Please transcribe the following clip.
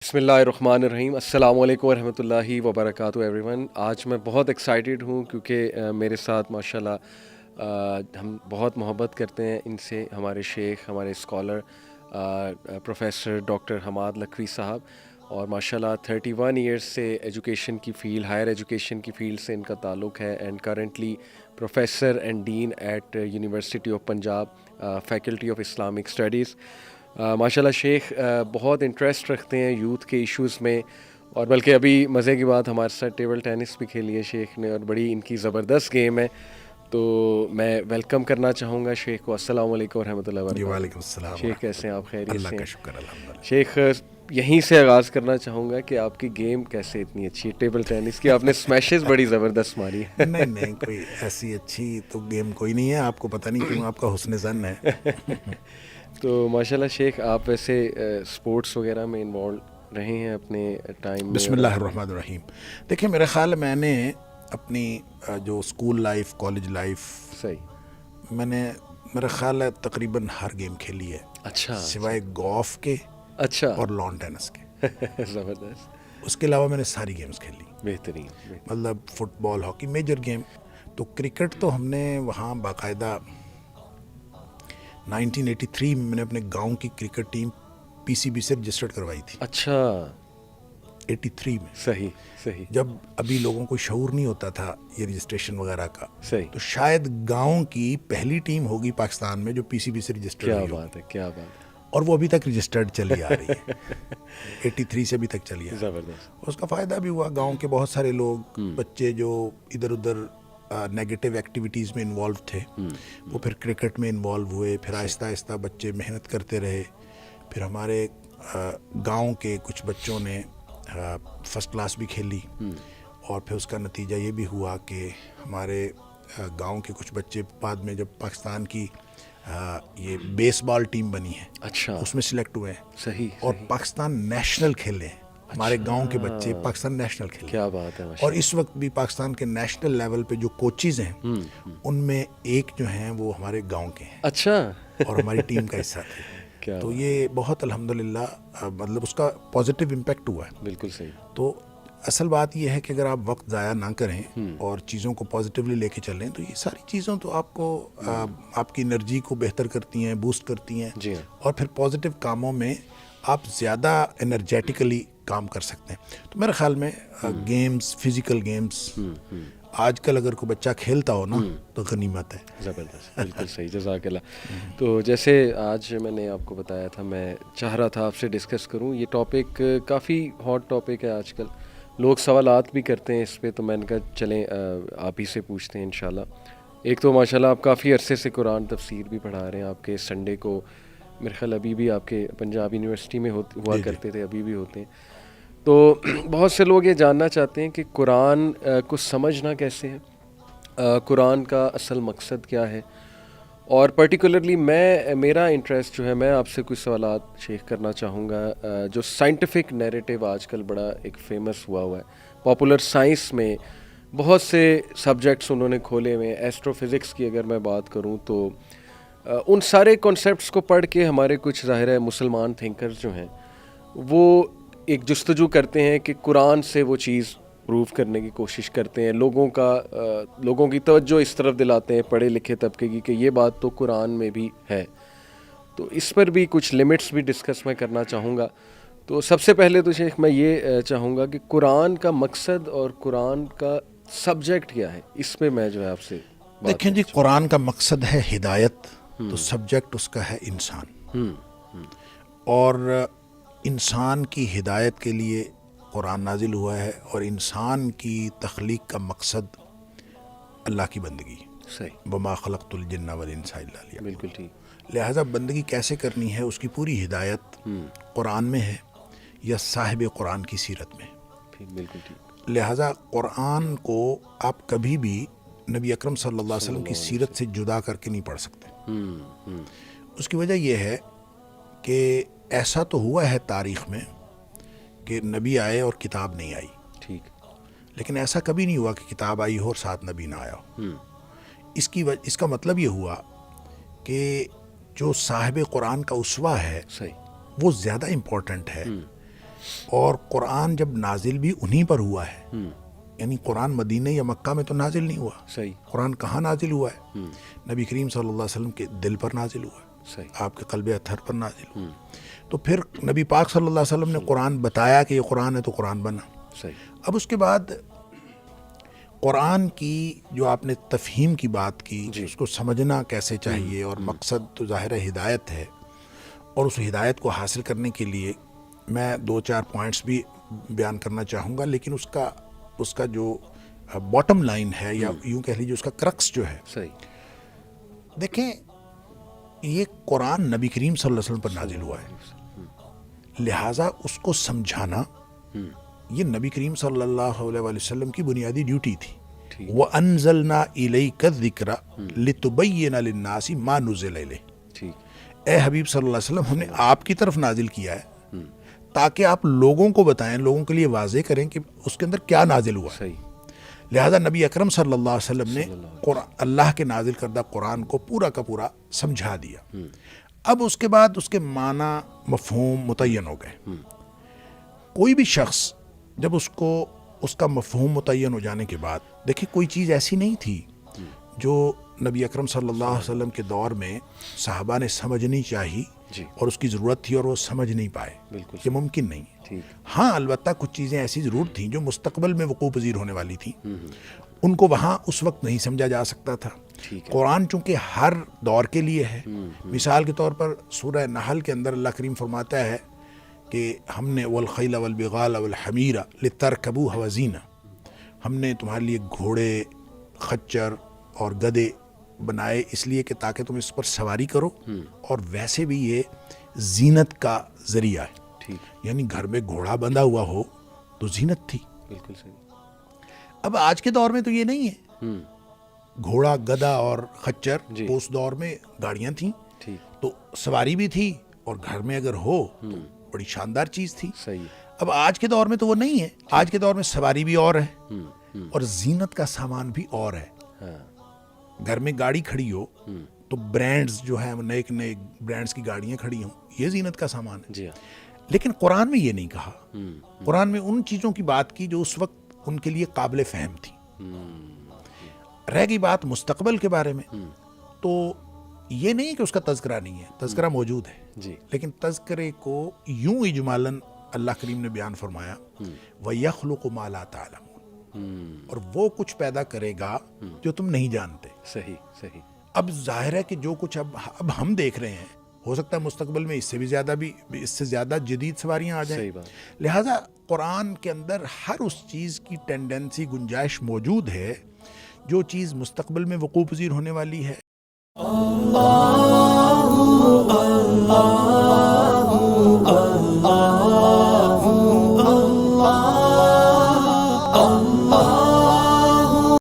بسم اللہ الرحمن الرحیم. السلام علیکم ورحمۃ اللہ وبرکاتہ ایوری ون. آج میں بہت ایکسائٹیڈ ہوں کیونکہ میرے ساتھ ماشاءاللہ ہم بہت محبت کرتے ہیں ان سے. ہمارے شیخ، ہمارے scholar professor doctor Hammad Lakhvi صاحب، اور ماشاءاللہ 31 ایئرس سے ایجوکیشن کی فیلڈ، ہائر ایجوکیشن کی فیلڈ سے ان کا تعلق ہے، and currently professor and dean at university of Punjab, faculty of Islamic studies. ماشاءاللہ شیخ بہت انٹرسٹ رکھتے ہیں یوتھ کے ایشوز میں، اور بلکہ ابھی مزے کی بات ہمارے ساتھ ٹیبل ٹینس بھی کھیلی ہے شیخ نے، اور بڑی ان کی زبردست گیم ہے. تو میں ویلکم کرنا چاہوں گا شیخ کو. السلام علیکم ورحمۃ اللہ جی وبرکاتہ. وعلیکم السلام شیخ کیسے ہیں آپ؟ خیریت اللہ سے کا ہیں؟ شکر الحمدللہ. شیخ یہیں سے آغاز کرنا چاہوں گا کہ آپ کی گیم کیسے اتنی اچھی ہے ٹیبل ٹینس کی؟ آپ نے اسمیشز بڑی زبردست ماری ہیں. نہیں کوئی ایسی اچھی تو گیم کوئی نہیں ہے. آپ کو پتہ نہیں کیوں آپ کا حسن ظن ہے. تو ماشاءاللہ شیخ آپ ویسے اسپورٹس وغیرہ میں انوالو رہے ہیں اپنے ٹائم میں؟ بسم اللہ الرحمن الرحیم. دیکھیں میرے خیال میں نے اپنی جو اسکول لائف، کالج لائف، صحیح. میں نے میرا خیال ہے تقریباً ہر گیم کھیلی ہے، اچھا سوائے گولف کے اچھا. اور لان ٹینس کے. زبردست. اس کے علاوہ میں نے ساری گیمز کھیلی، بہترین. مطلب فٹ بال، ہاکی، میجر گیم. تو کرکٹ تو ہم نے وہاں باقاعدہ 1983 میں نے اپنے گاؤں کی کرکٹ ٹیم پی سی بی سے رجسٹرڈ کروائی تھی. اچھا. 83 میں، صحیح صحیح جب ابھی لوگوں کو شعور نہیں ہوتا تھا یہ رجسٹریشن وغیرہ کا. صحیح. تو شاید گاؤں کی پہلی ٹیم ہوگی پاکستان میں جو پی سی بی سے رجسٹرڈ کیا ہوئی ہو، بات ہے، کیا بات ہے. اور وہ ابھی تک رجسٹرڈ چلی آ رہی ہے. 83 سے ابھی تک چلی آ رہی ہے. زبردست. اس کا فائدہ بھی ہوا. گاؤں کے بہت سارے لوگ، بچے جو ادھر ادھر نیگیٹو ایکٹیویٹیز میں انوالو تھے، وہ پھر کرکٹ میں انوالو ہوئے. پھر آہستہ آہستہ بچے محنت کرتے رہے. پھر ہمارے گاؤں کے کچھ بچوں نے فرسٹ کلاس بھی کھیلی، اور پھر اس کا نتیجہ یہ بھی ہوا کہ ہمارے گاؤں کے کچھ بچے بعد میں جب پاکستان کی یہ بیس بال ٹیم بنی ہے، اچھا. اس میں سلیکٹ ہوئے ہیں، صحیح اور صحیح. پاکستان نیشنل کھیلے ہیں. ہمارے گاؤں کے بچے پاکستان نیشنل کھیلے. کیا بات ہے. اور اس وقت بھی پاکستان کے نیشنل لیول پہ جو کوچز ہیں ان میں ایک جو ہیں وہ ہمارے گاؤں کے ہیں، اچھا. اور ہماری ٹیم کا حصہ تھے. کیا تو یہ بہت الحمدللہ مطلب اس کا پازیٹیو امپیکٹ ہوا ہے. بالکل صحیح. تو اصل بات یہ ہے کہ اگر آپ وقت ضائع نہ کریں اور چیزوں کو پازیٹیولی لے کے چلیں تو یہ ساری چیزوں تو آپ کو آپ کی انرجی کو بہتر کرتی ہیں، بوسٹ کرتی ہیں، جی ہاں. اور پھر پازیٹیو کاموں میں آپ زیادہ انرجیٹیکلی کام کر سکتے ہیں. تو میرے خیال میں گیمز، فزیکل گیمز آج کل اگر کوئی بچہ کھیلتا ہو نا تو غنیمت ہے. زبردست. بالکل صحیح. جزاک اللہ. تو جیسے آج میں نے آپ کو بتایا تھا، میں چاہ رہا تھا آپ سے ڈسکس کروں. یہ ٹاپک کافی ہاٹ ٹاپک ہے آج کل، لوگ سوالات بھی کرتے ہیں اس پہ، تو میں نے کہا چلیں آپ ہی سے پوچھتے ہیں انشاءاللہ. ایک تو ماشاءاللہ آپ کافی عرصے سے قرآن تفسیر بھی پڑھا رہے ہیں. آپ کے سنڈے کو میرے خیال ابھی بھی آپ کے پنجاب یونیورسٹی میں ہوا کرتے تھے، ابھی بھی ہوتے ہیں. تو بہت سے لوگ یہ جاننا چاہتے ہیں کہ قرآن کو سمجھنا کیسے ہے، قرآن کا اصل مقصد کیا ہے، اور پرٹیکولرلی میرا انٹرسٹ جو ہے، میں آپ سے کچھ سوالات شیخ کرنا چاہوں گا. جو سائنٹیفک نیریٹو آج کل بڑا ایک فیمس ہوا ہے پاپولر سائنس میں، بہت سے سبجیکٹس انہوں نے کھولے ہوئے ہیں. ایسٹرو فزکس کی اگر میں بات کروں تو ان سارے کانسیپٹس کو پڑھ کے ہمارے کچھ ظاہر ہے مسلمان تھنکرز جو ہیں وہ ایک جستجو کرتے ہیں کہ قرآن سے وہ چیز پروو کرنے کی کوشش کرتے ہیں، لوگوں کی توجہ اس طرف دلاتے ہیں، پڑھے لکھے طبقے کی، کہ یہ بات تو قرآن میں بھی ہے. تو اس پر بھی کچھ لمٹس بھی ڈسکس میں کرنا چاہوں گا. تو سب سے پہلے تو شیخ میں یہ چاہوں گا کہ قرآن کا مقصد اور قرآن کا سبجیکٹ کیا ہے، اس پہ میں جو ہے آپ سے دیکھیں جی، قرآن کا مقصد ہے ہدایت، تو سبجیکٹ اس کا ہے انسان. اور انسان کی ہدایت کے لیے قرآن نازل ہوا ہے، اور انسان کی تخلیق کا مقصد اللہ کی بندگی. صحیح. وما خلقت الجن والانس الا لیعبدون. بالکل ٹھیک. لہٰذا بندگی کیسے کرنی ہے اس کی پوری ہدایت قرآن میں ہے یا صاحب قرآن کی سیرت میں. بالکل ٹھیک. لہٰذا قرآن کو آپ کبھی بھی نبی اکرم صلی اللہ علیہ وسلم کی سیرت سے جدا کر کے نہیں پڑھ سکتے. اس کی وجہ یہ ہے کہ ایسا تو ہوا ہے تاریخ میں کہ نبی آئے اور کتاب نہیں آئی، ٹھیک، لیکن ایسا کبھی نہیں ہوا کہ کتاب آئی ہو اور ساتھ نبی نہ آیا ہو. اس کا مطلب یہ ہوا کہ جو صاحب قرآن کا اسوہ ہے صحیح، وہ زیادہ امپورٹنٹ ہے اور قرآن جب نازل بھی انہی پر ہوا ہے، یعنی قرآن مدینہ یا مکہ میں تو نازل نہیں ہوا. صحیح. قرآن کہاں نازل ہوا ہے؟ نبی کریم صلی اللہ علیہ وسلم کے دل پر نازل ہوا ہے، صحیح. آپ کے قلب اطہر پر نازل ہوا. تو پھر نبی پاک صلی اللہ علیہ وسلم نے قرآن بتایا کہ یہ قرآن ہے تو قرآن بنا. صحیح. اب اس کے بعد قرآن کی جو آپ نے تفہیم کی بات کی، اس کو سمجھنا کیسے چاہیے، اور مقصد تو ظاہر ہدایت ہے، اور اس ہدایت کو حاصل کرنے کے لیے میں 2-4 پوائنٹس بھی بیان کرنا چاہوں گا، لیکن اس کا جو باٹم لائن ہے، یا یوں کہہ لیجیے اس کا کرکس جو ہے، صحیح. دیکھیں یہ قرآن نبی کریم صلی اللہ علیہ وسلم پر نازل ہوا ہے، لہٰذا اس کو سمجھانا یہ نبی کریم صلی اللہ علیہ وسلم کی بنیادی ڈیوٹی تھی. وَأَنزَلْنَا إِلَيْكَ الذِّكْرَ لِتُبَيِّنَ لِلنَّاسِ مَا نُزِّلَ إِلَيْهِمْ. ٹھیک. اے حبیب صلی اللہ علیہ وسلم، ہم نے آپ کی طرف نازل کیا ہے تاکہ آپ لوگوں کو بتائیں، لوگوں کے لیے واضح کریں کہ اس کے اندر کیا نازل ہوا ہے. صحیح. لہذا نبی اکرم صلی اللہ علیہ وسلم نے اللہ کے نازل کردہ قرآن کو پورا کا پورا سمجھا دیا. اب اس کے بعد اس کے معنی مفہوم متعین ہو گئے. کوئی بھی شخص جب اس کا مفہوم متعین ہو جانے کے بعد، دیکھیں کوئی چیز ایسی نہیں تھی جو نبی اکرم صلی اللہ علیہ وسلم کے دور میں صحابہ نے سمجھنی چاہی اور اس کی ضرورت تھی اور وہ سمجھ نہیں پائے. بالکل. یہ ممکن نہیں. ہاں البتہ کچھ چیزیں ایسی ضرور تھیں جو مستقبل میں وقوع پذیر ہونے والی تھیں، ان کو وہاں اس وقت نہیں سمجھا جا سکتا تھا. قرآن چونکہ ہر دور کے لیے ہے. مثال کے طور پر سورہ نحل کے اندر اللہ کریم فرماتا ہے کہ ہم نے والخیل والبغال والحمیر لترکبوها وزینہ، ہم نے تمہارے لیے گھوڑے، خچر اور گدے بنائے اس لیے کہ تاکہ تم اس پر سواری کرو، اور ویسے بھی یہ زینت کا ذریعہ ہے. یعنی گھر میں گھوڑا بندھا ہوا ہو تو زینت تھی. بالکل صحیح. اب آج کے دور میں تو یہ نہیں ہے. گھوڑا، گدھا اور خچر اس دور میں گاڑیاں تھیں، تو سواری بھی تھی، اور گھر میں اگر ہو تو بڑی شاندار چیز تھی. صحیح. اب آج کے دور میں تو وہ نہیں ہے. آج کے دور میں سواری بھی اور ہے اور زینت کا سامان بھی اور ہے. گھر میں گاڑی کھڑی ہو تو برانڈز جو ہیں، نئے برانڈز کی گاڑیاں کھڑی ہوں، یہ زینت کا سامان ہے. لیکن قرآن میں یہ نہیں کہا. قرآن میں ان چیزوں کی بات کی جو اس وقت ان کے لیے قابل فہم تھی. رہ گئی بات مستقبل کے بارے میں، تو یہ نہیں کہ اس کا تذکرہ نہیں ہے، تذکرہ موجود ہے. لیکن تذکرے کو یوں اجمالاً اللہ کریم نے بیان فرمایا وَيَخْلُقُ مَا لَا تَعْلَمُونَ، اور وہ کچھ پیدا کرے گا جو تم نہیں جانتے. صحیح. اب ظاہر ہے کہ جو کچھ اب ہم دیکھ رہے ہیں، ہو سکتا ہے مستقبل میں اس سے زیادہ جدید سواریاں آ جائیں. لہٰذا قرآن کے اندر ہر اس چیز کی ٹینڈنسی، گنجائش موجود ہے جو چیز مستقبل میں وقوع پذیر ہونے والی ہے.